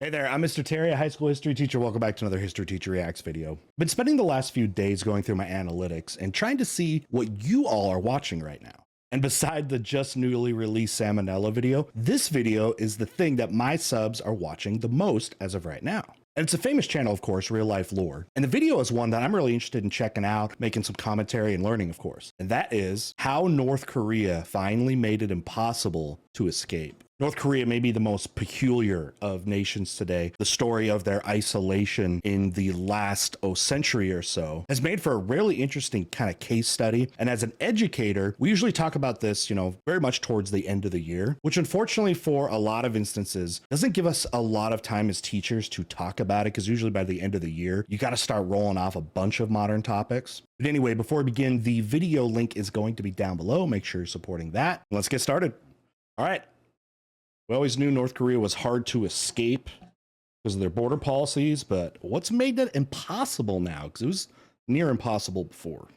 Hey there, I'm Mr. Terry, a high school history teacher. Welcome back to another History Teacher Reacts video. Been spending the last few days going through my analytics and trying to see what you all are watching right now. And beside the just newly released Salmonella video, this video is the thing that my subs are watching the most as of right now. And it's a famous channel, of course, RealLifeLore. And the video is one that I'm really interested in checking out, making some commentary and learning, of course. And that is how North Korea finally made it impossible to escape. North Korea may be the most peculiar of nations today. The story of their isolation in the last century or so has made for a really interesting kind of case study. And as an educator, we usually talk about this, very much towards the end of the year, which unfortunately for a lot of instances doesn't give us a lot of time as teachers to talk about it, because usually by the end of the year, you got to start rolling off a bunch of modern topics. But anyway, before we begin, the video link is going to be down below. Make sure you're supporting that. Let's get started. All right. We always knew North Korea was hard to escape because of their border policies, but what's made that impossible now? Because it was near impossible before.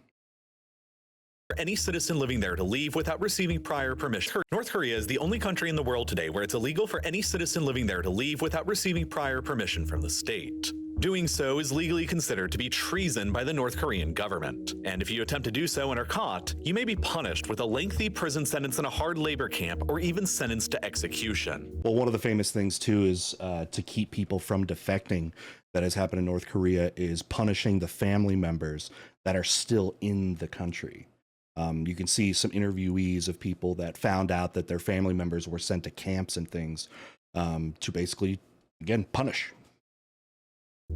Any citizen living there to leave without receiving prior permission. North Korea is the only country in the world today where it's illegal for any citizen living there to leave without receiving prior permission from the state. Doing so is legally considered to be treason by the North Korean government. And if you attempt to do so and are caught, you may be punished with a lengthy prison sentence in a hard labor camp or even sentenced to execution. Well, one of the famous things too is to keep people from defecting that has happened in North Korea is punishing the family members that are still in the country. You can see some interviewees of people that found out that their family members were sent to camps and things to basically, again, punish.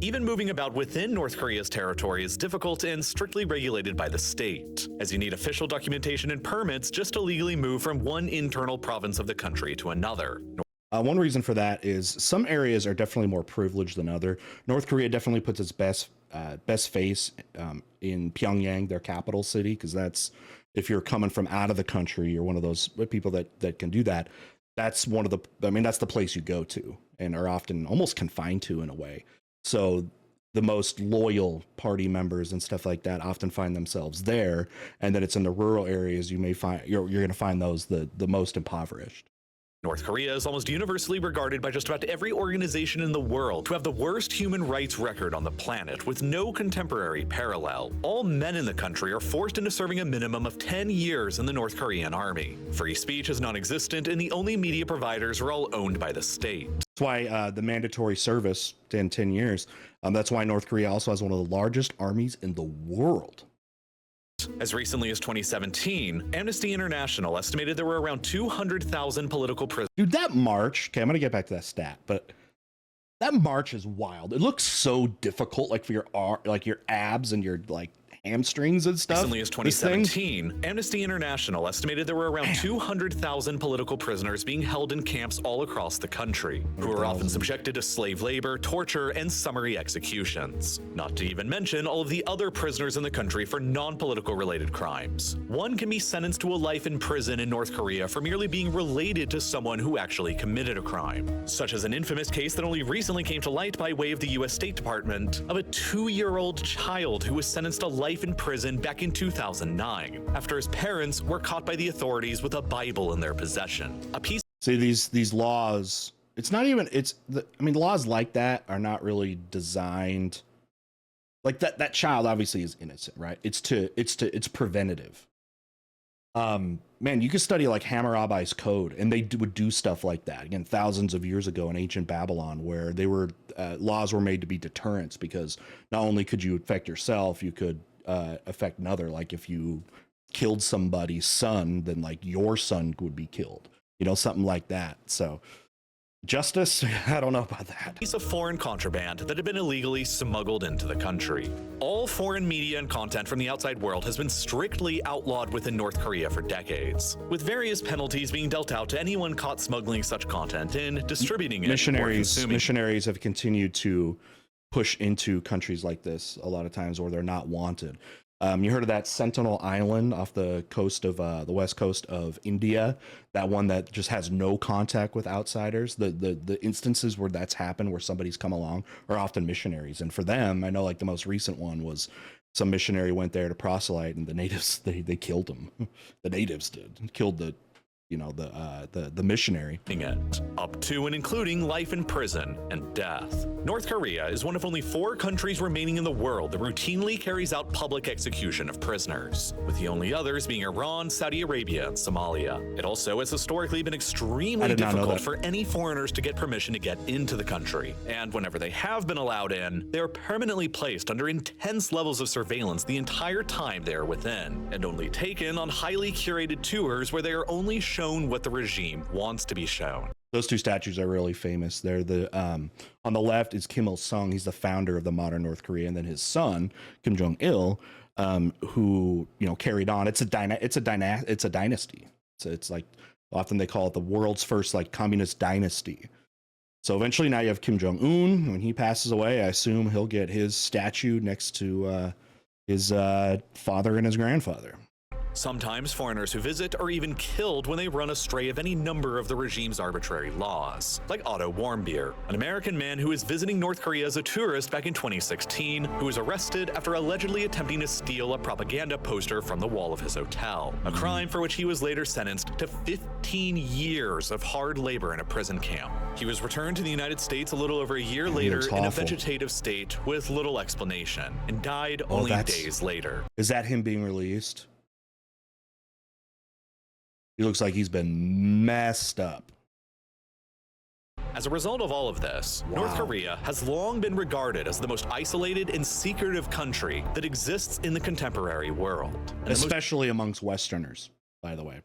Even moving about within North Korea's territory is difficult and strictly regulated by the state, as you need official documentation and permits just to legally move from one internal province of the country to another. One reason for that is some areas are definitely more privileged than other. North Korea definitely puts its best face in Pyongyang, their capital city, because that's, if you're coming from out of the country, you're one of those people that can do that. That's one of the, that's the place you go to and are often almost confined to in a way. So the most loyal party members and stuff like that often find themselves there. And then it's in the rural areas you may find, you're going to find those the most impoverished. North Korea is almost universally regarded by just about every organization in the world to have the worst human rights record on the planet, with no contemporary parallel. All men in the country are forced into serving a minimum of 10 years in the North Korean army. Free speech is non-existent, and the only media providers are all owned by the state. That's why the mandatory service in 10 years, that's why North Korea also has one of the largest armies in the world. As recently as 2017, Amnesty International estimated there were around 200,000 political prisoners. Dude, that march, okay, I'm going to get back to that stat, but that march is wild. It looks so difficult, like for your abs and your hamstrings and stuff. Recently as 2017, Amnesty International estimated there were around 200,000 political prisoners being held in camps all across the country, who are often subjected to slave labor, torture, and summary executions. Not to even mention all of the other prisoners in the country for non-political related crimes. One can be sentenced to a life in prison in North Korea for merely being related to someone who actually committed a crime, such as an infamous case that only recently came to light by way of the US State Department of a 2-year-old child who was sentenced to life in prison back in 2009 after his parents were caught by the authorities with a Bible in their possession. See, these laws, it's not even, laws like that are not really designed like that child obviously is innocent, right? It's preventative. Man, you could study like Hammurabi's code, and they would do stuff like that again thousands of years ago in ancient Babylon, where they were laws were made to be deterrents, because not only could you affect yourself, you could affect another. Like if you killed somebody's son, then like your son would be killed, something like that. So justice, I don't know about that. Piece of foreign contraband that had been illegally smuggled into the country. All foreign media and content from the outside world has been strictly outlawed within North Korea for decades, with various penalties being dealt out to anyone caught smuggling such content and distributing it. Missionaries have continued to push into countries like this a lot of times, or they're not wanted. You heard of that Sentinel Island off the coast of the west coast of India, that one that just has no contact with outsiders. The instances where that's happened, where somebody's come along, are often missionaries. And for them, I know like the most recent one was some missionary went there to proselyte, and the natives, they killed him. The natives did, killed the the missionary. It, up to and including life in prison and death. North Korea is one of only 4 countries remaining in the world that routinely carries out public execution of prisoners, with the only others being Iran, Saudi Arabia, and Somalia. It also has historically been extremely difficult for any foreigners to get permission to get into the country, and whenever they have been allowed in, they are permanently placed under intense levels of surveillance the entire time they are within, and only taken on highly curated tours where they are only shown what the regime wants to be shown. Those 2 statues are really famous. They're the on the left is Kim Il Sung. He's the founder of the modern North Korea, and then his son Kim Jong Il, who carried on. It's a dynasty. So it's like often they call it the world's first like communist dynasty. So eventually now you have Kim Jong Un. When he passes away, I assume he'll get his statue next to his father and his grandfather. Sometimes foreigners who visit are even killed when they run astray of any number of the regime's arbitrary laws, like Otto Warmbier, an American man who was visiting North Korea as a tourist back in 2016, who was arrested after allegedly attempting to steal a propaganda poster from the wall of his hotel, a crime for which he was later sentenced to 15 years of hard labor in a prison camp. He was returned to the United States a little over a year later in a vegetative state with little explanation, and died only days later. Is that him being released? He looks like he's been messed up. As a result of all of this, North Korea has long been regarded as the most isolated and secretive country that exists in the contemporary world. And especially amongst Westerners, by the way.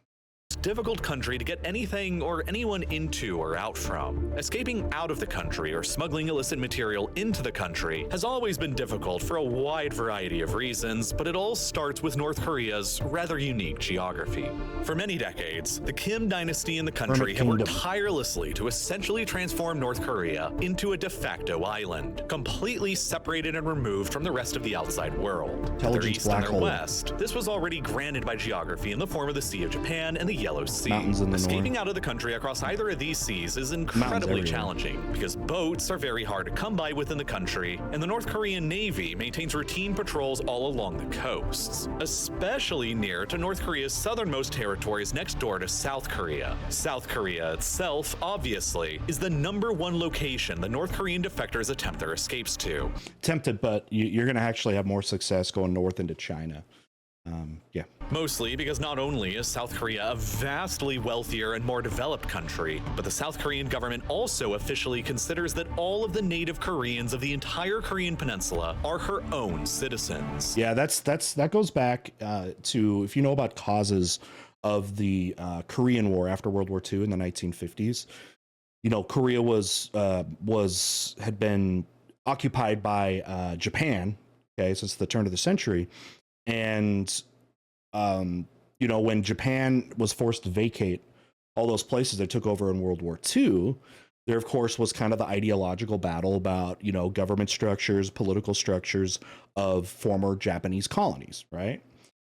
Difficult country to get anything or anyone into or out from. Escaping out of the country or smuggling illicit material into the country has always been difficult for a wide variety of reasons, but it all starts with North Korea's rather unique geography. For many decades, the Kim dynasty in the country have worked tirelessly to essentially transform North Korea into a de facto island, completely separated and removed from the rest of the outside world. To their east and their west, this was already granted by geography in the form of the Sea of Japan and the Yellow Sea. Escaping out of the country across either of these seas is incredibly challenging because boats are very hard to come by within the country, and the North Korean Navy maintains routine patrols all along the coasts, especially near to North Korea's southernmost territories next door to South Korea. South Korea itself, obviously, is the #1 location the North Korean defectors attempt their escapes to. Tempted, but you're going to actually have more success going north into China. Yeah. Mostly because not only is South Korea a vastly wealthier and more developed country, but the South Korean government also officially considers that all of the native Koreans of the entire Korean peninsula are her own citizens. Yeah, that goes back to, if you know about causes of the Korean War after World War II in the 1950s, Korea had been occupied by Japan, okay, since the turn of the century. And, when Japan was forced to vacate all those places they took over in World War II, there, of course, was kind of the ideological battle about, government structures, political structures of former Japanese colonies, right?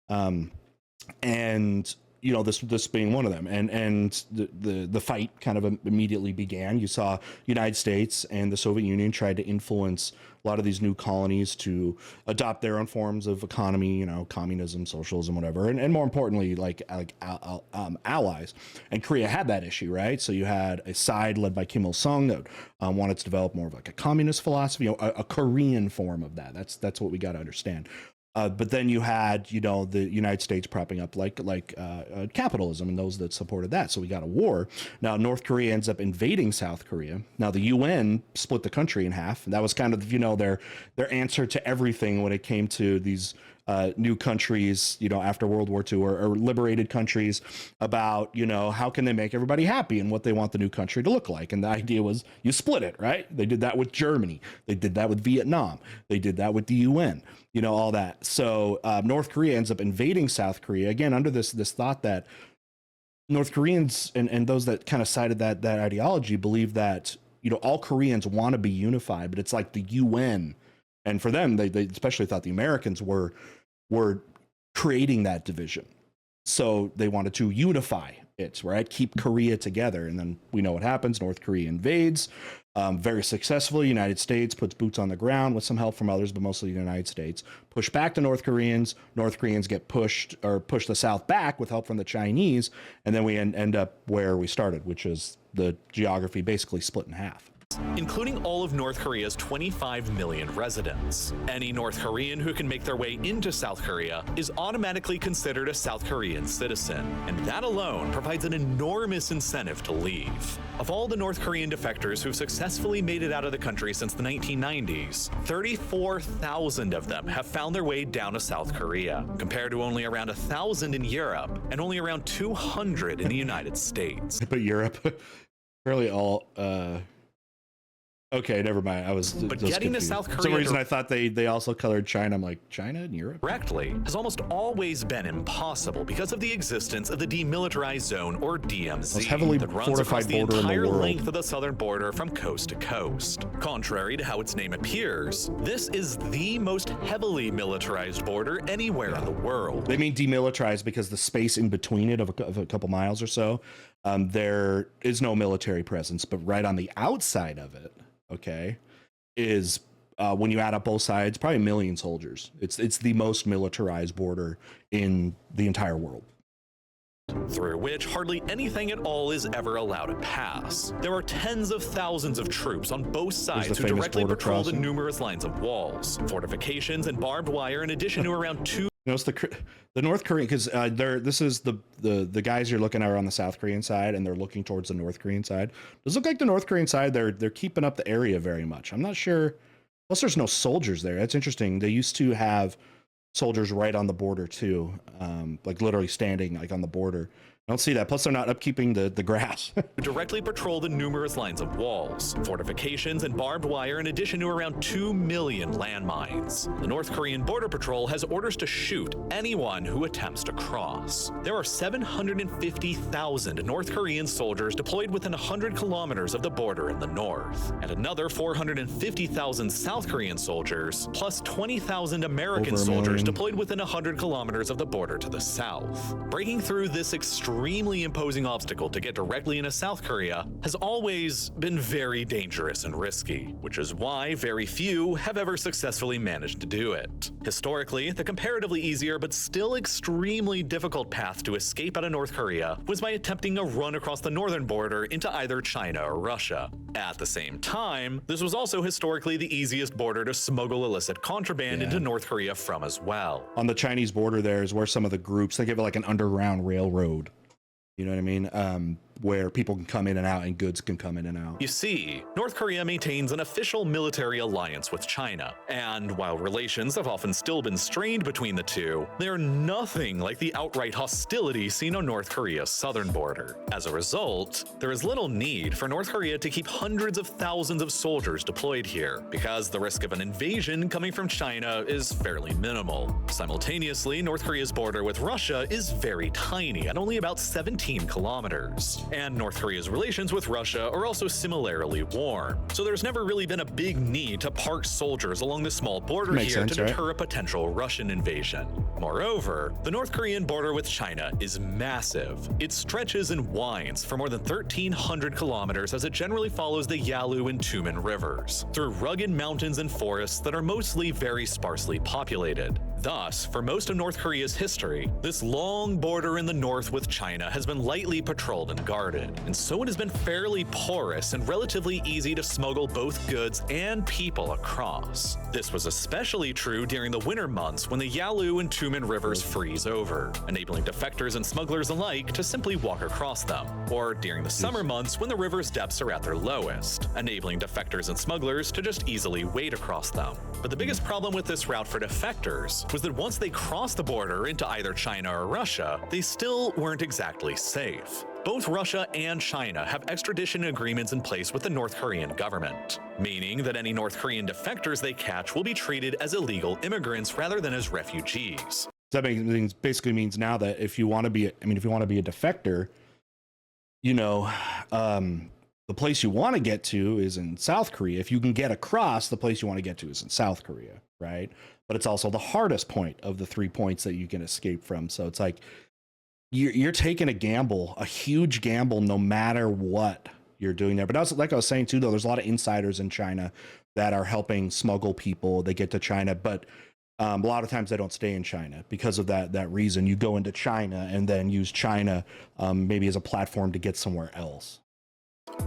And this being one of them, and the fight kind of immediately began. You saw United States and the Soviet Union tried to influence a lot of these new colonies to adopt their own forms of economy, communism, socialism, whatever, and more importantly, allies. And Korea had that issue, right? So you had a side led by Kim Il Sung that wanted to develop more of like a communist philosophy, a Korean form of that. That's what we got to understand. But then you had, the United States propping up like capitalism and those that supported that. So we got a war. Now, North Korea ends up invading South Korea. Now, the UN split the country in half. And that was kind of, their answer to everything when it came to these new countries, after World War II or liberated countries about, how can they make everybody happy and what they want the new country to look like. And the idea was you split it, right? They did that with Germany. They did that with Vietnam. They did that with the UN, all that. So North Korea ends up invading South Korea, again, under this thought that North Koreans and those that kind of cited that ideology believe that, all Koreans want to be unified, but it's like the UN. And for them, they especially thought the Americans were creating that division. So they wanted to unify it, right? Keep Korea together. And then we know what happens. North Korea invades very successfully. United States puts boots on the ground with some help from others, but mostly the United States. Push back the North Koreans. North Koreans get pushed or push the South back with help from the Chinese. And then we end up where we started, which is the geography basically split in half. Including all of North Korea's 25 million residents. Any North Korean who can make their way into South Korea is automatically considered a South Korean citizen, and that alone provides an enormous incentive to leave. Of all the North Korean defectors who've successfully made it out of the country since the 1990s, 34,000 of them have found their way down to South Korea, compared to only around 1,000 in Europe and only around 200 in the United States. But Europe, fairly all... Okay, never mind. I was but just getting confused. to South Korea, for some reason I thought they also colored China. I'm like, China and Europe? Correctly, has almost always been impossible because of the existence of the Demilitarized Zone, or DMZ, heavily that runs across fortified the border in the entire world. length of the southern border from coast to coast. Contrary to how its name appears, this is the most heavily militarized border anywhere in the world. They mean demilitarized because the space in between it of a couple miles or so, there is no military presence, but right on the outside of it, okay, is when you add up both sides, probably 1 million soldiers. It's the most militarized border in the entire world, through which hardly anything at all is ever allowed to pass. There are tens of thousands of troops on both sides who directly patrol the numerous lines of walls, fortifications, and barbed wire, in addition to around 2. Notice the North Korean, because this is the guys you're looking at are on the South Korean side, and they're looking towards the North Korean side. Does look like the North Korean side, they're keeping up the area very much. I'm not sure. Plus, there's no soldiers there. That's interesting. They used to have soldiers right on the border too, like literally standing like on the border. I don't see that. Plus, they're not upkeeping the grass. Directly patrol the numerous lines of walls, fortifications, and barbed wire, in addition to around 2 million landmines. The North Korean Border Patrol has orders to shoot anyone who attempts to cross. There are 750,000 North Korean soldiers deployed within 100 kilometers of the border in the north, and another 450,000 South Korean soldiers, plus 20,000 American soldiers deployed within 100 kilometers of the border to the south. Breaking through this extremely imposing obstacle to get directly into South Korea has always been very dangerous and risky, which is why very few have ever successfully managed to do it. Historically, the comparatively easier but still extremely difficult path to escape out of North Korea was by attempting a run across the northern border into either China or Russia. At the same time, this was also historically the easiest border to smuggle illicit contraband into North Korea from as well. On the Chinese border there is where some of the groups, they give it like an underground railroad. You know what I mean? Where people can come in and out and goods can come in and out. You see, North Korea maintains an official military alliance with China, and while relations have often still been strained between the two, they are nothing like the outright hostility seen on North Korea's southern border. As a result, there is little need for North Korea to keep hundreds of thousands of soldiers deployed here, because the risk of an invasion coming from China is fairly minimal. Simultaneously, North Korea's border with Russia is very tiny, at only about 17 kilometers. And North Korea's relations with Russia are also similarly warm, so there's never really been a big need to park soldiers along the small border here to deter a potential Russian invasion. Moreover, the North Korean border with China is massive. It stretches and winds for more than 1,300 kilometers as it generally follows the Yalu and Tumen rivers, through rugged mountains and forests that are mostly very sparsely populated. Thus, for most of North Korea's history, this long border in the north with China has been lightly patrolled and guarded, and so it has been fairly porous and relatively easy to smuggle both goods and people across. This was especially true during the winter months when the Yalu and Tumen rivers freeze over, enabling defectors and smugglers alike to simply walk across them, or during the summer months when the river's depths are at their lowest, enabling defectors and smugglers to just easily wade across them. But the biggest problem with this route for defectors was that once they crossed the border into either China or Russia, they still weren't exactly safe. Both Russia and China have extradition agreements in place with the North Korean government, meaning that any North Korean defectors they catch will be treated as illegal immigrants rather than as refugees. That basically means now that if you want to be, if you want to be a defector, you know, the place you want to get to is in South Korea. If you can get across, the place you want to get to is in South Korea, right? But it's also the hardest point of the 3 points that you can escape from. So it's like, you're taking a gamble, a huge gamble, no matter what you're doing there. But also, like I was saying too, though, there's a lot of insiders in China that are helping smuggle people. They get to China, but a lot of times they don't stay in China because of that reason. You go into China and then use China maybe as a platform to get somewhere else.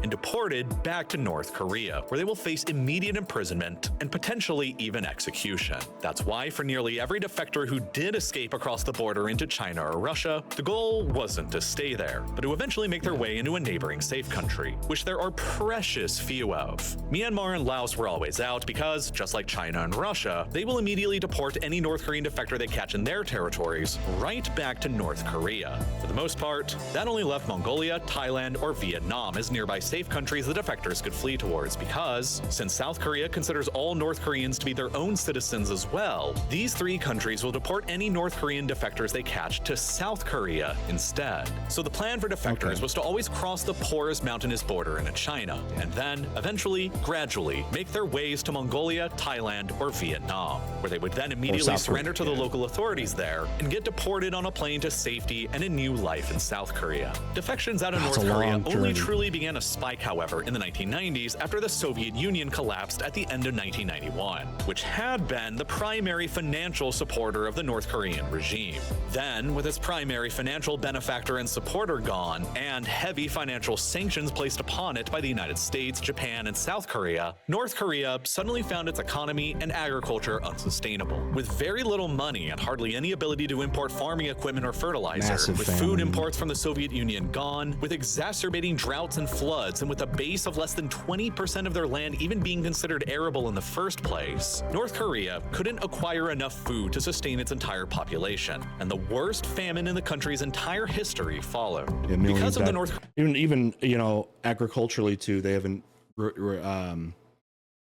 And deported back to North Korea, where they will face immediate imprisonment and potentially even execution. That's why for nearly every defector who did escape across the border into China or Russia, the goal wasn't to stay there, but to eventually make their way into a neighboring safe country, which there are precious few of. Myanmar and Laos were always out because, just like China and Russia, they will immediately deport any North Korean defector they catch in their territories right back to North Korea. For the most part, that only left Mongolia, Thailand, or Vietnam as nearby safe countries the defectors could flee towards because, since South Korea considers all North Koreans to be their own citizens as well, these three countries will deport any North Korean defectors they catch to South Korea instead. So the plan for defectors was to always cross the porous mountainous border into China, and then, eventually, gradually, make their ways to Mongolia, Thailand, or Vietnam, where they would then immediately surrender to the local authorities there and get deported on a plane to safety and a new life in South Korea. Defections out of North Korea only truly began a spike, however, in the 1990s after the Soviet Union collapsed at the end of 1991, which had been the primary financial supporter of the North Korean regime. Then, with its primary financial benefactor and supporter gone, and heavy financial sanctions placed upon it by the United States, Japan, and South Korea, North Korea suddenly found its economy and agriculture unsustainable. With very little money and hardly any ability to import farming equipment or fertilizer, with food imports from the Soviet Union gone, with exacerbating droughts and floods, and with a base of less than 20% of their land even being considered arable in the first place, North Korea couldn't acquire enough food to sustain its entire population, and the worst famine in the country's entire history followed. Because of the North even you know, agriculturally too, they haven't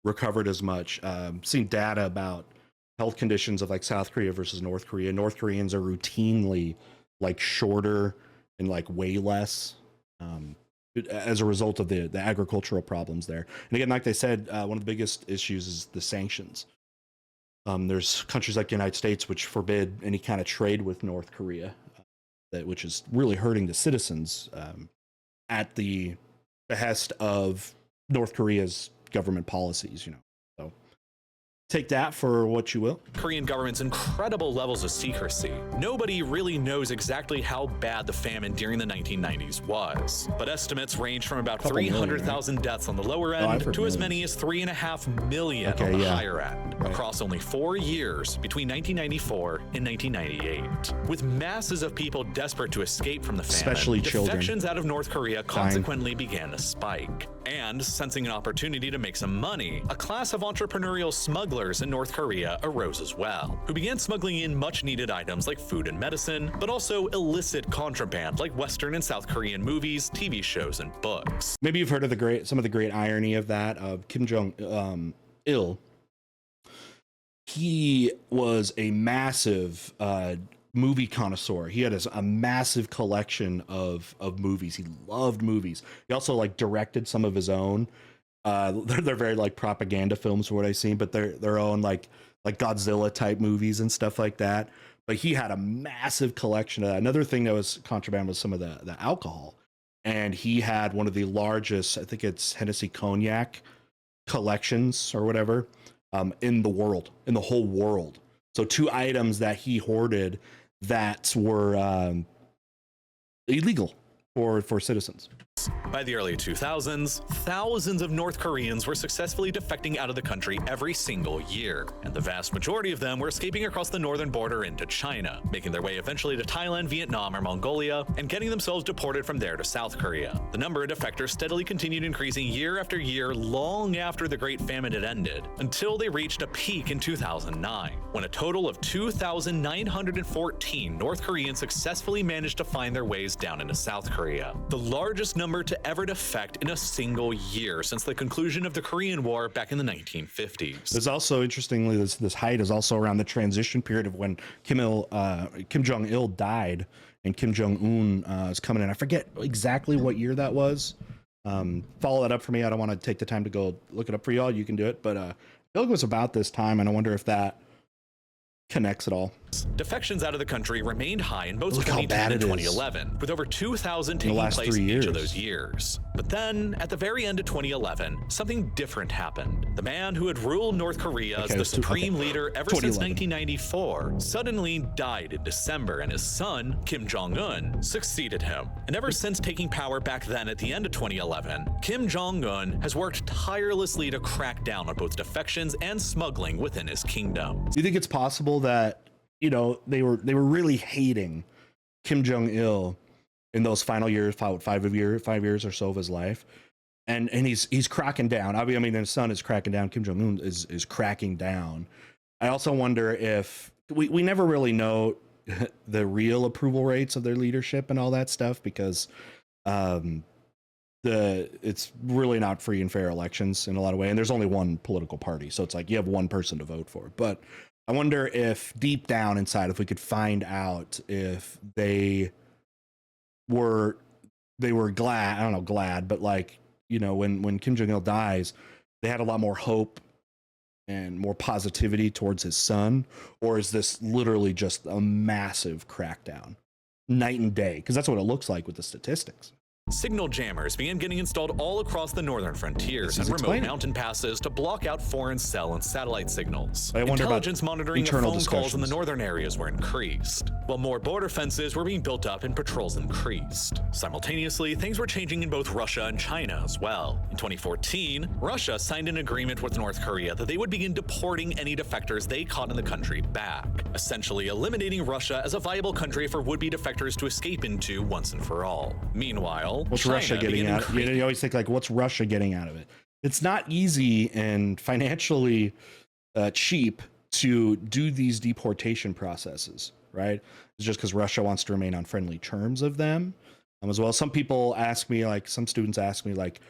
recovered as much. Seen data about health conditions of like South Korea versus North Korea. North Koreans are routinely like shorter and like way less as a result of the agricultural problems there. And again, like they said, one of the biggest issues is the sanctions. There's countries like the United States which forbid any kind of trade with North Korea, which is really hurting the citizens at the behest of North Korea's government policies, you know. So take that for what you will. Korean government's incredible levels of secrecy. Nobody really knows exactly how bad the famine during the 1990s was, but estimates range from about 300,000 deaths on the lower end to as many as 3.5 million on the higher end, across only 4 years between 1994 and 1998. With masses of people desperate to escape from the famine, especially children, defections out of North Korea consequently began to spike. And, sensing an opportunity to make some money, a class of entrepreneurial smugglers in North Korea arose as well, who began smuggling in much-needed items like food and medicine, but also illicit contraband like Western and South Korean movies, TV shows, and books. Maybe you've heard of some of the great irony of that, of Kim Jong-il. He was a massive movie connoisseur. He had a massive collection of movies. He loved movies. He also like directed some of his own. They're very like propaganda films for what I've seen, but they're their own like Godzilla type movies and stuff like that. But he had a massive collection of that. Another thing that was contraband was some of the alcohol. And he had one of the largest, I think it's Hennessy cognac collections or whatever, in the world, in the whole world. So 2 items that he hoarded that were illegal for citizens. By the early 2000s, thousands of North Koreans were successfully defecting out of the country every single year, and the vast majority of them were escaping across the northern border into China, making their way eventually to Thailand, Vietnam, or Mongolia, and getting themselves deported from there to South Korea. The number of defectors steadily continued increasing year after year long after the Great Famine had ended, until they reached a peak in 2009, when a total of 2,914 North Koreans successfully managed to find their ways down into South Korea, the largest number to ever defect in a single year since the conclusion of the Korean War back in the 1950s. There's also, interestingly, this height is also around the transition period of when Kim Jong-il died and Kim Jong-un is coming in. I forget exactly what year that was. Follow that up for me. I don't want to take the time to go look it up for y'all. You can do it, but I feel like it was about this time, and I wonder if that connects at all. Defections out of the country remained high in both Look how 2010 bad and it is. 2011, with over 2,000 taking last place 3 in each years. of those years. But then, at the very end of 2011, something different happened. The man who had ruled North Korea as the supreme leader ever since 1994 suddenly died in December, and his son, Kim Jong-un, succeeded him. And ever since taking power back then at the end of 2011, Kim Jong-un has worked tirelessly to crack down on both defections and smuggling within his kingdom. Do you think it's possible that, you know, they were really hating Kim Jong-il in those final years, 5 years or so of his life, and he's cracking down? I mean, his son is cracking down. Kim Jong-un is cracking down. I also wonder if we never really know the real approval rates of their leadership and all that stuff, because it's really not free and fair elections in a lot of ways, and there's only one political party, so it's like you have one person to vote for. But I wonder if deep down inside, if we could find out if they were glad, I don't know, glad, but like, you know, when Kim Jong-il dies, they had a lot more hope and more positivity towards his son, or is this literally just a massive crackdown, night and day? Because that's what it looks like with the statistics. Signal jammers began getting installed all across the northern frontiers and remote mountain passes to block out foreign cell and satellite signals. Intelligence monitoring of phone calls in the northern areas were increased, while more border fences were being built up and patrols increased. Simultaneously, things were changing in both Russia and China as well. In 2014, Russia signed an agreement with North Korea that they would begin deporting any defectors they caught in the country back, essentially eliminating Russia as a viable country for would-be defectors to escape into once and for all. Meanwhile, What's China Russia getting out of it? You always think, like, what's Russia getting out of it? It's not easy and financially cheap to do these deportation processes, right? It's just because Russia wants to remain on friendly terms of them as well. Some people ask me, like, some students ask me, like,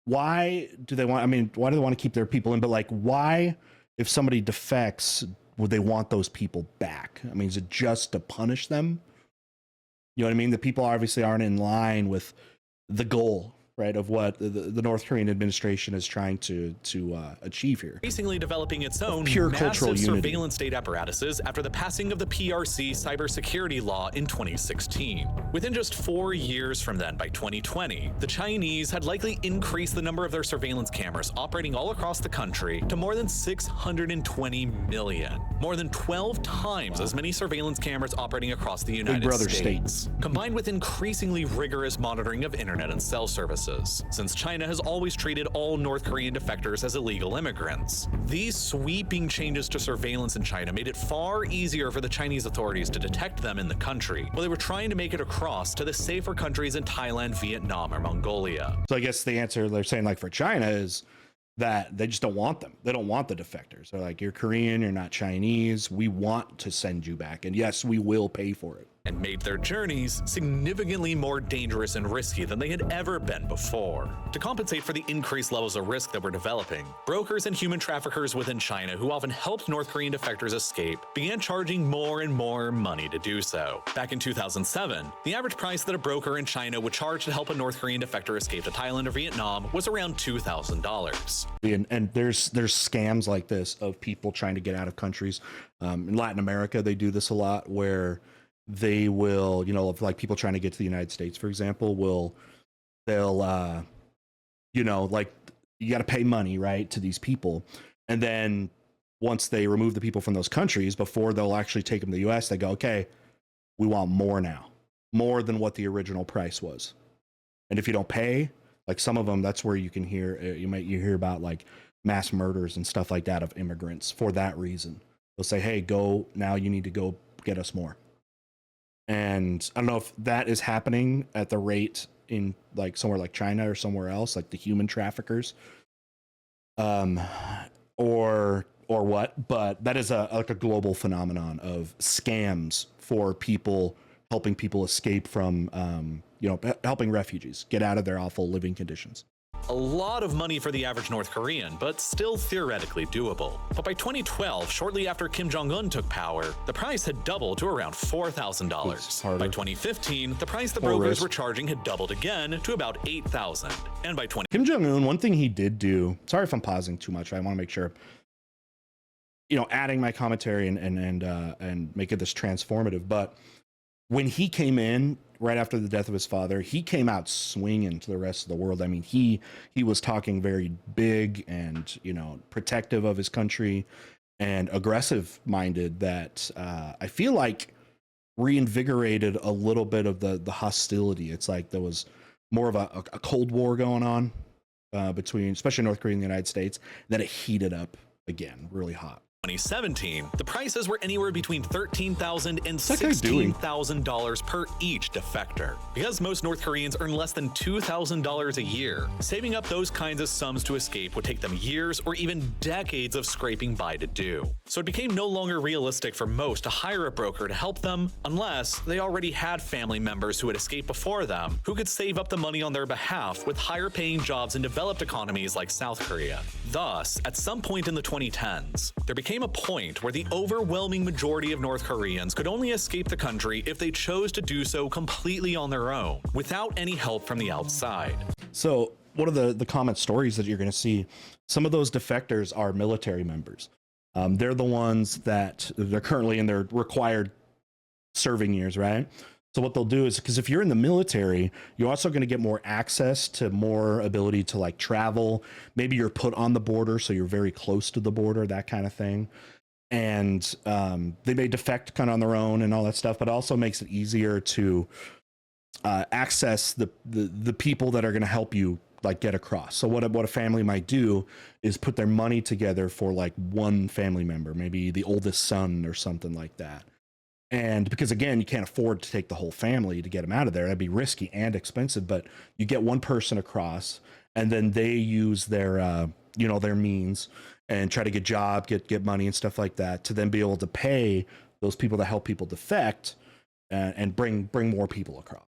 why do they want to keep their people in? But, like, why, if somebody defects, would they want those people back? I mean, is it just to punish them? You know what I mean? The people obviously aren't in line with the goal, right, of what the North Korean administration is trying to achieve here. Increasingly developing its own pure massive cultural unity. Surveillance state apparatuses after the passing of the PRC cybersecurity law in 2016. Within just 4 years from then, by 2020, the Chinese had likely increased the number of their surveillance cameras operating all across the country to more than 620 million. More than 12 times as many surveillance cameras operating across the United States. Combined with increasingly rigorous monitoring of internet and cell services, since China has always treated all North Korean defectors as illegal immigrants. These sweeping changes to surveillance in China made it far easier for the Chinese authorities to detect them in the country, while they were trying to make it across to the safer countries in Thailand, Vietnam, or Mongolia. So I guess the answer they're saying, like, for China is that they just don't want them. They don't want the defectors. They're like, you're Korean, you're not Chinese. We want to send you back. And yes, we will pay for it. And made their journeys significantly more dangerous and risky than they had ever been before. To compensate for the increased levels of risk that were developing, brokers and human traffickers within China, who often helped North Korean defectors escape, began charging more and more money to do so. Back in 2007, the average price that a broker in China would charge to help a North Korean defector escape to Thailand or Vietnam was around $2,000. And there's scams like this of people trying to get out of countries. In Latin America, they do this a lot, where they will, you know, like people trying to get to the United States, for example, they'll, you know, like, you got to pay money, right, to these people. And then once they remove the people from those countries, before they'll actually take them to the US, they go, okay, we want more now, more than what the original price was. And if you don't pay, like, some of them, that's where you can hear, you hear about, like, mass murders and stuff like that of immigrants for that reason. They'll say, hey, now you need to go get us more. And I don't know if that is happening at the rate in, like, somewhere like China or somewhere else, like the human traffickers, or what, but that is a global phenomenon of scams for people, helping people escape from, you know, helping refugees get out of their awful living conditions. A lot of money for the average North Korean, but still theoretically doable. But by 2012, shortly after Kim Jong-un took power, the price had doubled to around $4,000. By 2015, the price the brokers were charging had doubled again to about $8,000. And by Kim Jong-un, one thing he did do, sorry if I'm pausing too much, I want to make sure. adding my commentary and making this transformative. But when he came in right after the death of his father, he came out swinging to the rest of the world. I mean, he was talking very big and, protective of his country and aggressive minded that I feel like reinvigorated a little bit of the hostility. It's like there was more of a Cold War going on between, especially North Korea and the United States. Then it heated up again, really hot. 2017, the prices were anywhere between $13,000 and that guy doing? $16,000 per each defector. Because most North Koreans earn less than $2,000 a year, saving up those kinds of sums to escape would take them years or even decades of scraping by to do. So it became no longer realistic for most to hire a broker to help them unless they already had family members who had escaped before them who could save up the money on their behalf with higher paying jobs in developed economies like South Korea. Thus, at some point in the 2010s, there became a point where the overwhelming majority of North Koreans could only escape the country if they chose to do so completely on their own, without any help from the outside. So one of the common stories that you're going to see, some of those defectors are military members. They're the ones that they're currently in their required serving years, right? So what they'll do is, because if you're in the military, you're also going to get more access to more ability to like travel. Maybe you're put on the border, so you're very close to the border, that kind of thing. And they may defect kind of on their own and all that stuff, but also makes it easier to access the people that are going to help you like get across. So what a family might do is put their money together for like one family member, maybe the oldest son or something like that. And because, again, you can't afford to take the whole family to get them out of there. That'd be risky and expensive, but you get one person across and then they use their, their means and try to get job, get money and stuff like that to then be able to pay those people to help people defect and bring more people across.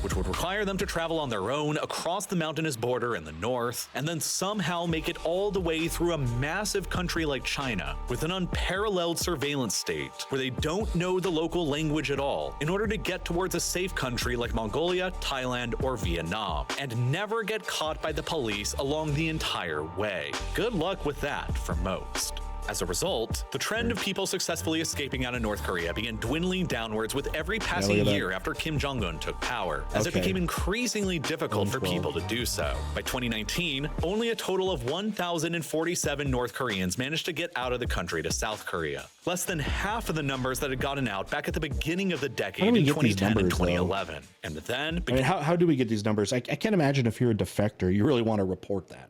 Which would require them to travel on their own across the mountainous border in the north, and then somehow make it all the way through a massive country like China, with an unparalleled surveillance state, where they don't know the local language at all, in order to get towards a safe country like Mongolia, Thailand, or Vietnam, and never get caught by the police along the entire way. Good luck with that for most. As a result, the trend of people successfully escaping out of North Korea began dwindling downwards with every passing year after Kim Jong-un took power, as it became increasingly difficult for people to do so. By 2019, only a total of 1,047 North Koreans managed to get out of the country to South Korea, less than half of the numbers that had gotten out back at the beginning of the decade in 2010 and 2011. And then, how do we get these numbers? I can't imagine if you're a defector, you really want to report that.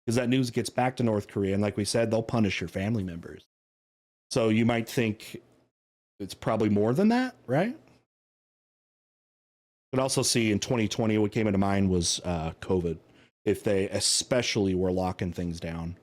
Because that news gets back to North Korea, and like we said, they'll punish your family members. So you might think it's probably more than that, right? But also see in 2020, what came into mind was COVID, if they especially were locking things down.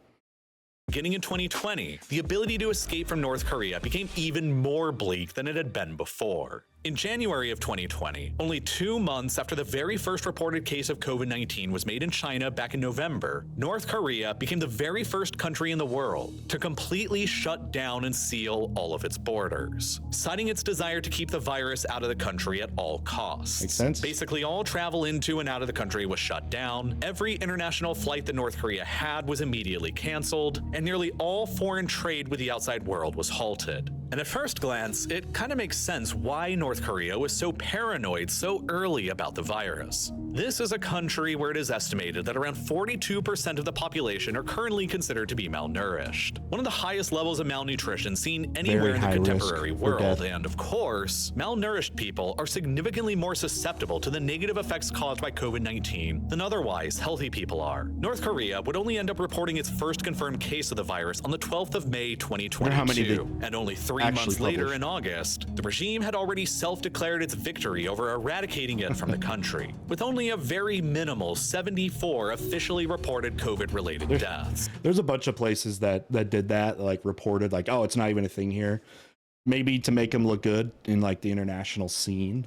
Beginning in 2020, the ability to escape from North Korea became even more bleak than it had been before. In January of 2020, only 2 months after the very first reported case of COVID-19 was made in China back in November, North Korea became the very first country in the world to completely shut down and seal all of its borders, citing its desire to keep the virus out of the country at all costs. Makes sense. Basically, all travel into and out of the country was shut down, every international flight that North Korea had was immediately canceled, and nearly all foreign trade with the outside world was halted. And at first glance, it kind of makes sense why North Korea was so paranoid so early about the virus. This is a country where it is estimated that around 42% of the population are currently considered to be malnourished, one of the highest levels of malnutrition seen anywhere in the contemporary world. And of course, malnourished people are significantly more susceptible to the negative effects caused by COVID-19 than otherwise healthy people are. North Korea would only end up reporting its first confirmed case of the virus on the 12th of May 2022, and only 3 months later in August, the regime had already self-declared its victory over eradicating it from the country, with only a very minimal 74 officially reported COVID-related deaths. There's a bunch of places that did that, like reported like, oh, it's not even a thing here. Maybe to make them look good in like the international scene.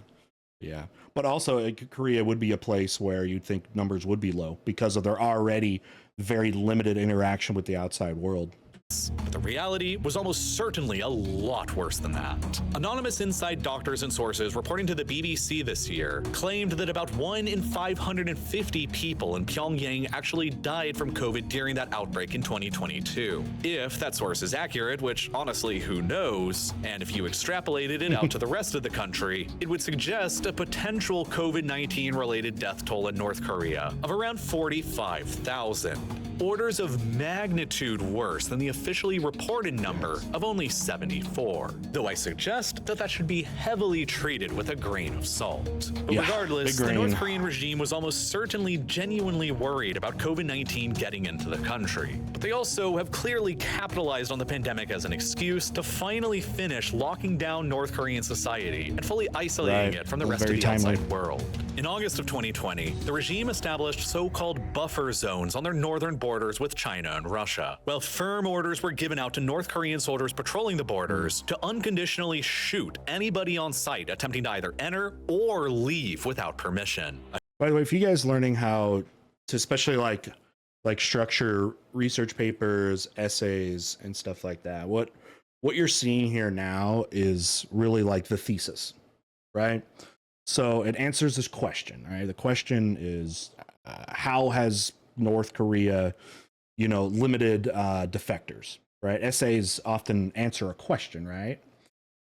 Yeah. But also Korea would be a place where you'd think numbers would be low because of their already very limited interaction with the outside world. But the reality was almost certainly a lot worse than that. Anonymous inside doctors and sources reporting to the BBC this year claimed that about 1 in 550 people in Pyongyang actually died from COVID during that outbreak in 2022. If that source is accurate, which honestly, who knows, and if you extrapolated it out to the rest of the country, it would suggest a potential COVID-19 related death toll in North Korea of around 45,000. Orders of magnitude worse than the officially reported number of only 74, though I suggest that should be heavily treated with a grain of salt. But regardless, the North Korean regime was almost certainly genuinely worried about COVID-19 getting into the country. But they also have clearly capitalized on the pandemic as an excuse to finally finish locking down North Korean society and fully isolating it from the rest of the outside world. In August of 2020, the regime established so-called buffer zones on their northern borders with China and Russia, while firm orders were given out to North Korean soldiers patrolling the borders to unconditionally shoot anybody on site attempting to either enter or leave without permission. By the way, if you guys learning how to especially like structure research papers, essays, and stuff like that, what you're seeing here now is really like the thesis, right? So it answers this question, right? The question is, how has North Korea, limited defectors, right? Essays often answer a question, right?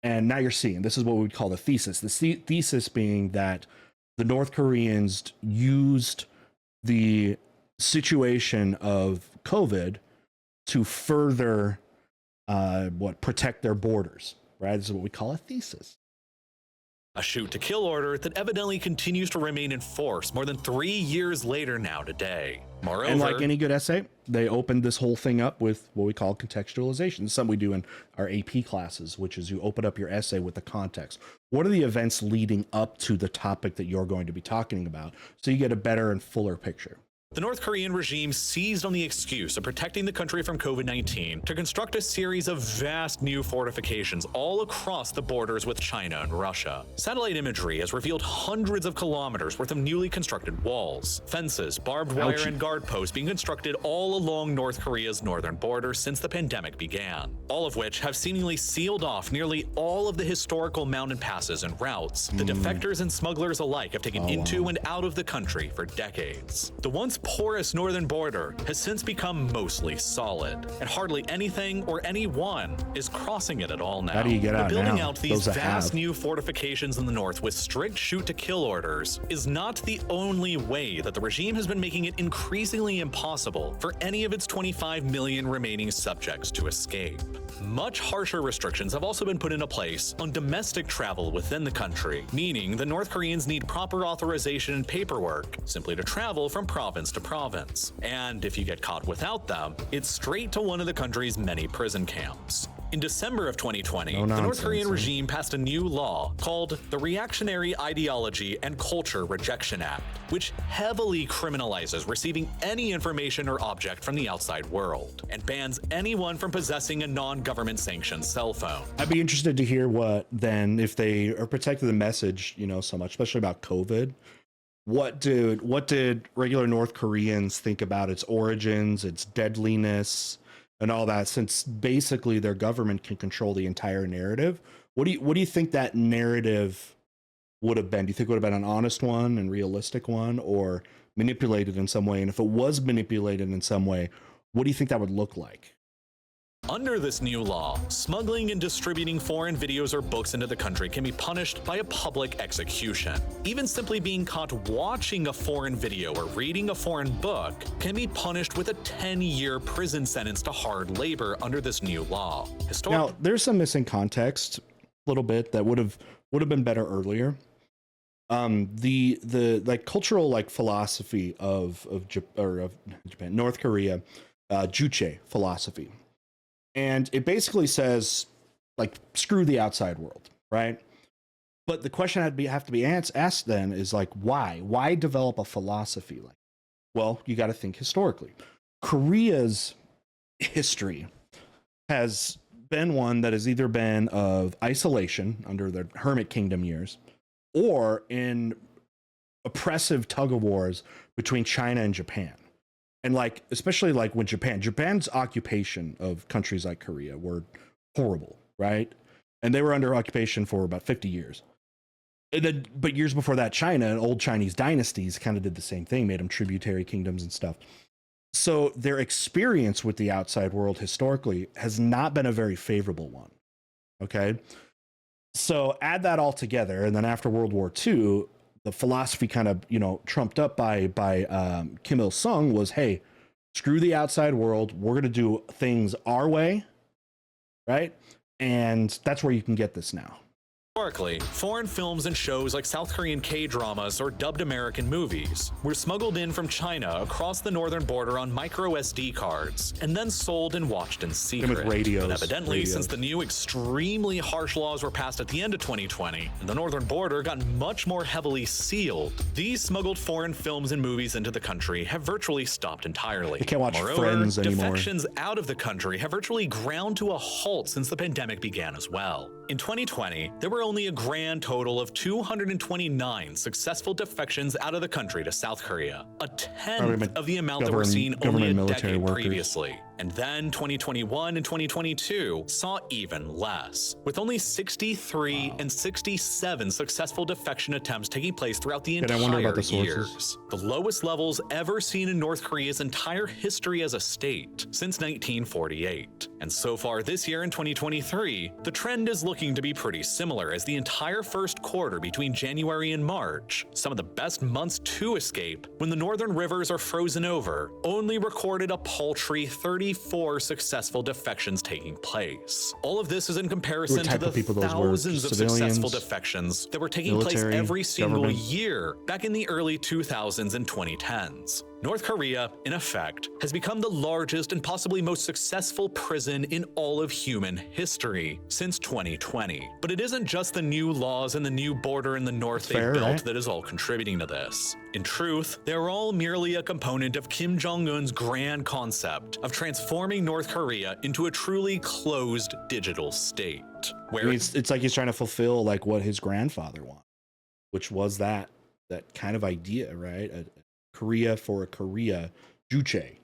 And now you're seeing, this is what we would call the thesis. The thesis being that the North Koreans used the situation of COVID to further protect their borders, right? This is what we call a thesis. A shoot-to-kill order that evidently continues to remain in force more than 3 years later now today. Moreover, and like any good essay, they opened this whole thing up with what we call contextualization. It's something we do in our AP classes, which is you open up your essay with the context. What are the events leading up to the topic that you're going to be talking about? So you get a better and fuller picture. The North Korean regime seized on the excuse of protecting the country from COVID-19 to construct a series of vast new fortifications all across the borders with China and Russia. Satellite imagery has revealed hundreds of kilometers worth of newly constructed walls, fences, barbed wire, and guard posts being constructed all along North Korea's northern border since the pandemic began, all of which have seemingly sealed off nearly all of the historical mountain passes and routes the defectors and smugglers alike have taken into and out of the country for decades. The once porous northern border has since become mostly solid, and hardly anything or anyone is crossing it at all now. How do you get out building now? out these vast new fortifications in the north with strict shoot-to-kill orders is not the only way that the regime has been making it increasingly impossible for any of its 25 million remaining subjects to escape. Much harsher restrictions have also been put into place on domestic travel within the country, meaning the North Koreans need proper authorization and paperwork simply to travel from province to province. And if you get caught without them, it's straight to one of the country's many prison camps. In December of 2020, the North Korean regime passed a new law called the Reactionary Ideology and Culture Rejection Act, which heavily criminalizes receiving any information or object from the outside world and bans anyone from possessing a non-government sanctioned cell phone. I'd be interested to hear what then, if they are protecting the message, so much, especially about COVID. What did regular North Koreans think about its origins, its deadliness, and all that, since basically their government can control the entire narrative? What do you think that narrative would have been? Do you think it would have been an honest one and realistic one, or manipulated in some way? And if it was manipulated in some way, what do you think that would look like? Under this new law, smuggling and distributing foreign videos or books into the country can be punished by a public execution. Even simply being caught watching a foreign video or reading a foreign book can be punished with a 10-year prison sentence to hard labor under this new law. Now, there's some missing context, a little bit, that would have been better earlier. The cultural philosophy of Japan, North Korea, Juche philosophy. And it basically says, screw the outside world, right? But the question have to be asked then is why? Why develop a philosophy? Well, you got to think historically. Korea's history has been one that has either been of isolation under the Hermit Kingdom years, or in oppressive tug of wars between China and Japan. And like, especially like when Japan's occupation of countries like Korea were horrible, right? And they were under occupation for about 50 years. And then, but years before that, China and old Chinese dynasties kind of did the same thing, made them tributary kingdoms and stuff. So their experience with the outside world historically has not been a very favorable one. Okay. So add that all together. And then after World War II, the philosophy kind of, trumped up by Kim Il-sung was, hey, screw the outside world. We're going to do things our way. Right. And that's where you can get this now. Historically, foreign films and shows like South Korean K-dramas or dubbed American movies were smuggled in from China across the northern border on micro SD cards and then sold and watched in secret. But evidently, since the new extremely harsh laws were passed at the end of 2020 and the northern border got much more heavily sealed, these smuggled foreign films and movies into the country have virtually stopped entirely. You can't watch Friends anymore. Defections out of the country have virtually ground to a halt since the pandemic began as well. In 2020, there were only a grand total of 229 successful defections out of the country to South Korea, a tenth of the amount that were seen only a decade previously. And then 2021 and 2022 saw even less, with only 63 and 67 successful defection attempts taking place throughout the entire years. The lowest levels ever seen in North Korea's entire history as a state since 1948. And so far this year in 2023, the trend is looking to be pretty similar, as the entire first quarter between January and March, some of the best months to escape when the northern rivers are frozen over, only recorded a paltry 34 successful defections taking place. All of this is in comparison to the thousands of successful defections that were taking place every single year back in the early 2000s and 2010s. North Korea, in effect, has become the largest and possibly most successful prison in all of human history since 2020. But it isn't just the new laws and the new border in the north they've built that is all contributing to this. In truth, they're all merely a component of Kim Jong-un's grand concept of transforming North Korea into a truly closed digital state. Where it's like he's trying to fulfill like what his grandfather wanted, which was that kind of idea, right? Korea for a Korea, Juche,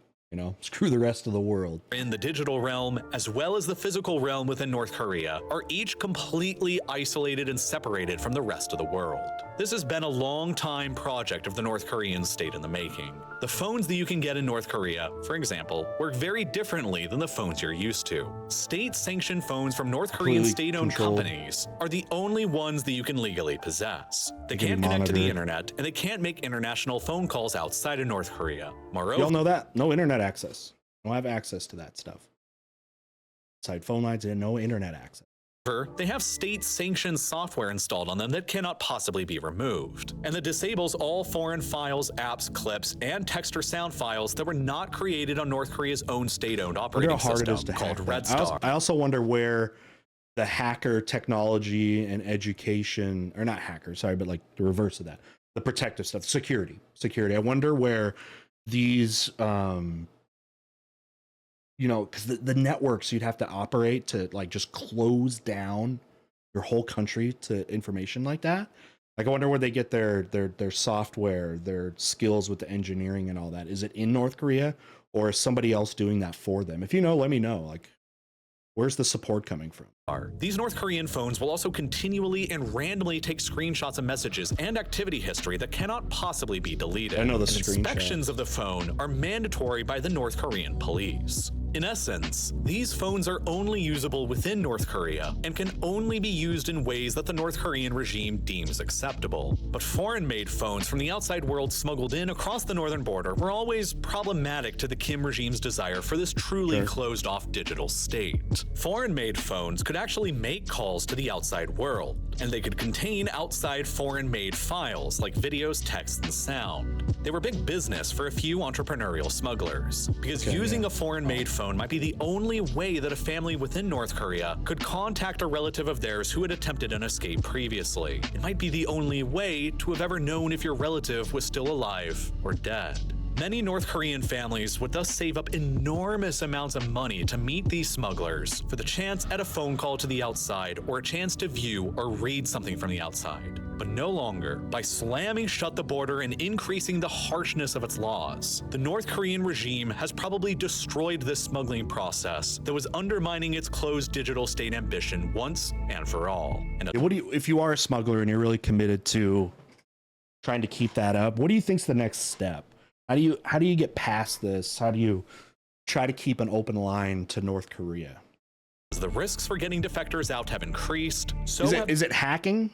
screw the rest of the world. In the digital realm, as well as the physical realm within North Korea, are each completely isolated and separated from the rest of the world. This has been a long-time project of the North Korean state in the making. The phones that you can get in North Korea, for example, work very differently than the phones you're used to. State-sanctioned phones from North Korean state-owned companies are the only ones that you can legally possess. They can't connect to the internet, and they can't make international phone calls outside of North Korea. Moreover, y'all know that? No internet access. Don't have access to that stuff. Outside phone lines and no internet access. They have state-sanctioned software installed on them that cannot possibly be removed, and that disables all foreign files, apps, clips, and text or sound files that were not created on North Korea's own state-owned operating system called Red Star. I also wonder where the hacker technology and education, or not hacker, sorry, but like the reverse of that, the protective stuff, security. I wonder where these because the networks you'd have to operate to like just close down your whole country to information like that. Like I wonder where they get their software, their skills with the engineering and all that. Is it in North Korea, or is somebody else doing that for them? If you know, let me know. Like, where's the support coming from? These North Korean phones will also continually and randomly take screenshots of messages and activity history that cannot possibly be deleted. I know the inspections of the phone are mandatory by the North Korean police. In essence, these phones are only usable within North Korea and can only be used in ways that the North Korean regime deems acceptable. But foreign-made phones from the outside world smuggled in across the northern border were always problematic to the Kim regime's desire for this truly closed-off digital state. Foreign-made phones could actually make calls to the outside world, and they could contain outside foreign-made files like videos, text, and sound. They were big business for a few entrepreneurial smugglers, because using a foreign-made phone might be the only way that a family within North Korea could contact a relative of theirs who had attempted an escape previously. It might be the only way to have ever known if your relative was still alive or dead. Many North Korean families would thus save up enormous amounts of money to meet these smugglers for the chance at a phone call to the outside or a chance to view or read something from the outside. But no longer. By slamming shut the border and increasing the harshness of its laws, the North Korean regime has probably destroyed this smuggling process that was undermining its closed digital state ambition once and for all. And What do you, if you are a smuggler and you're really committed to trying to keep that up, what do you think's the next step? How do you get past this? How do you try to keep an open line to North Korea? as the risks for getting defectors out have increased, so is it hacking?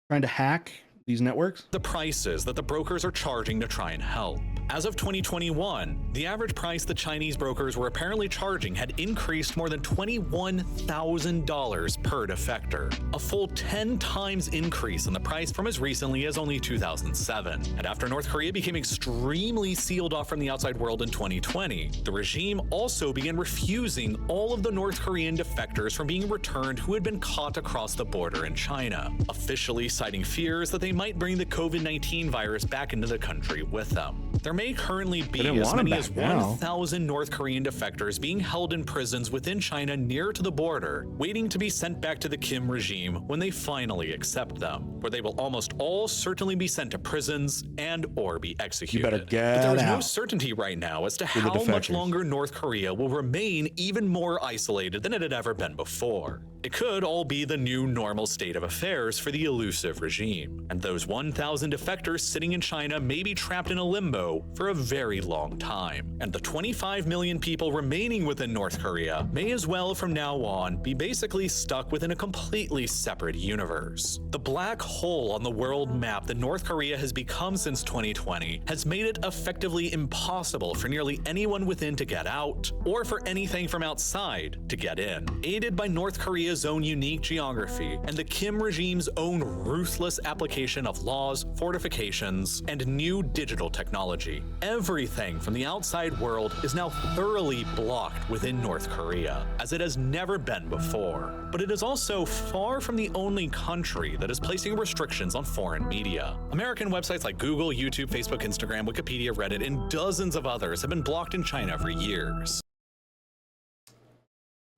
Trying to hack these networks? the prices that the brokers are charging to try and help. As of 2021, the average price the Chinese brokers were apparently charging had increased more than $21,000 per defector, a full 10 times increase in the price from as recently as only 2007. And after North Korea became extremely sealed off from the outside world in 2020, the regime also began refusing all of the North Korean defectors from being returned who had been caught across the border in China, officially citing fears that they might bring the COVID-19 virus back into the country with them. There may currently be as many as 1,000 North Korean defectors being held in prisons within China near to the border, waiting to be sent back to the Kim regime when they finally accept them, where they will almost all certainly be sent to prisons and or be executed. You better get but there is no out. certainty right now as to how much longer North Korea will remain even more isolated than it had ever been before. It could all be the new normal state of affairs for the elusive regime, and those 1,000 defectors sitting in China may be trapped in a limbo for a very long time. And the 25 million people remaining within North Korea may as well from now on be basically stuck within a completely separate universe. The black hole on the world map that North Korea has become since 2020 has made it effectively impossible for nearly anyone within to get out, or for anything from outside to get in. Aided by North Korea's own unique geography and the Kim regime's own ruthless application of laws, fortifications, and new digital technology, everything from the outside world is now thoroughly blocked within North Korea, as it has never been before. But it is also far from the only country that is placing restrictions on foreign media. American websites like Google, YouTube, Facebook, Instagram, Wikipedia, Reddit, and dozens of others have been blocked in China for years.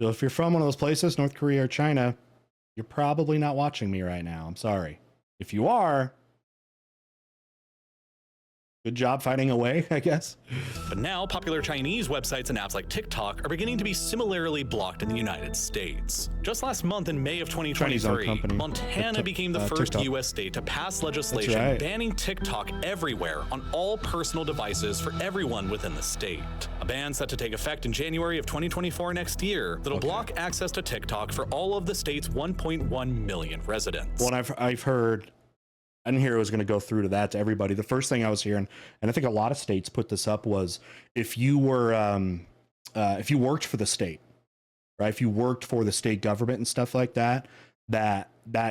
So if you're from one of those places, North Korea or China, you're probably not watching me right now. I'm sorry. If you are, good job finding a way, I guess. But now, popular Chinese websites and apps like TikTok are beginning to be similarly blocked in the United States. Just last month, in May of 2023, Montana became the first TikTok. U.S. state to pass legislation banning TikTok everywhere on all personal devices for everyone within the state. A ban set to take effect in January of 2024 next year that'll block access to TikTok for all of the state's 1.1 million residents. Well, I've heard, I didn't hear it was going to go through to that to everybody. The first thing I was hearing, and I think a lot of states put this up, was if you were, if you worked for the state, right? If you worked for the state government and stuff like that, that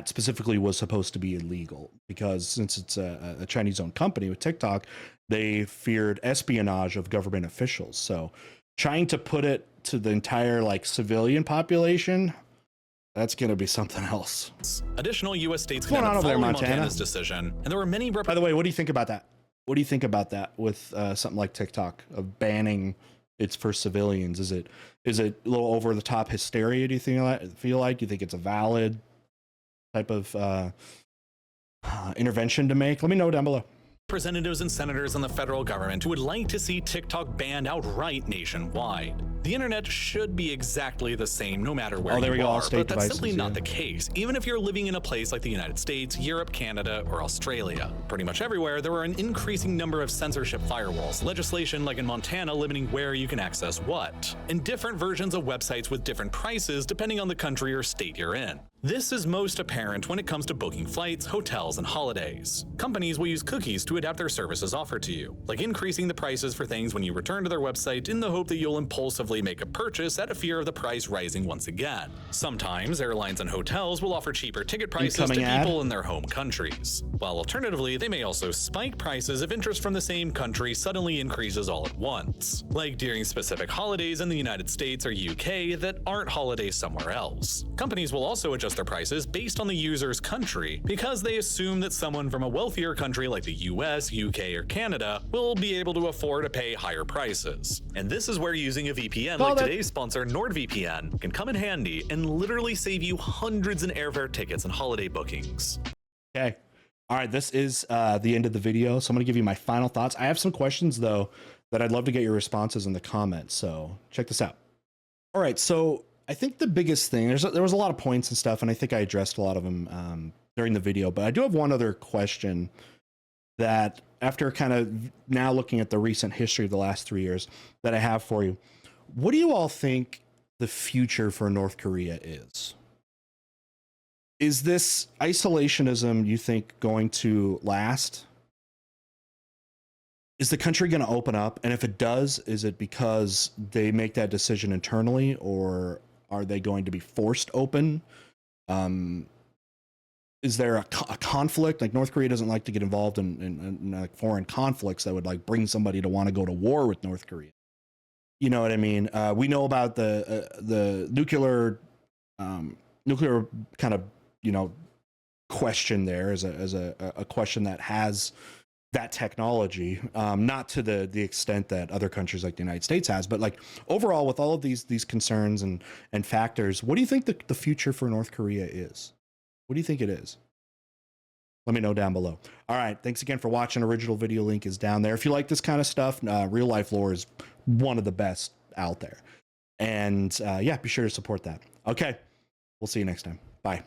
specifically was supposed to be illegal, because since it's a Chinese-owned company with TikTok, they feared espionage of government officials. So trying to put it to the entire civilian population, that's going to be something else. Additional U.S. states What's going on over there, Montana? Montana's decision, and there were many. By the way, what do you think about that? What do you think about that with something like TikTok, of banning it for civilians? Is it a little over the top hysteria? Do you feel like? Do you think it's a valid type of intervention to make? Let me know down below. Representatives and senators in the federal government who would like to see TikTok banned outright nationwide. The internet should be exactly the same no matter where you are, but that's simply not the case, even if you're living in a place like the United States, Europe, Canada, or Australia. Pretty much everywhere, there are an increasing number of censorship firewalls, legislation like in Montana limiting where you can access what, and different versions of websites with different prices depending on the country or state you're in. This is most apparent when it comes to booking flights, hotels, and holidays. Companies will use cookies to adapt their services offered to you, like increasing the prices for things when you return to their website in the hope that you'll impulsively make a purchase out of fear of the price rising once again. Sometimes airlines and hotels will offer cheaper ticket prices to people in their home countries, while alternatively they may also spike prices if interest from the same country suddenly increases all at once, like during specific holidays in the United States or UK that aren't holidays somewhere else. Companies will also adjust adjust their prices based on the user's country because they assume that someone from a wealthier country like the US, UK, or Canada will be able to afford to pay higher prices. And this is where using a VPN like today's sponsor NordVPN can come in handy and literally save you hundreds in airfare tickets and holiday bookings. Okay. All right, this is the end of the video, so I'm going to give you my final thoughts. I have some questions, though, that I'd love to get your responses in the comments, so check this out. All right, so I think the biggest thing, there was a lot of points and stuff, and I think I addressed a lot of them during the video, but I do have one other question that, after kind of now looking at the recent history of the last 3 years, that I have for you. What do you all think the future for North Korea is? Is this isolationism, you think, going to last? Is the country going to open up? And if it does, is it because they make that decision internally, or are they going to be forced open? Is there a conflict? Like, North Korea doesn't like to get involved in like foreign conflicts that would like bring somebody to want to go to war with North Korea. You know what I mean? We know about the nuclear kind of, you know, question there as a question that has that technology, not to the extent that other countries like the United States has, but like overall with all of these concerns and factors, what do you think the future for North Korea is? What do you think it is? Let me know down below. All right, thanks again for watching. Original video link is down there. If you like this kind of stuff, RealLifeLore is one of the best out there. And yeah, be sure to support that. Okay, we'll see you next time. Bye.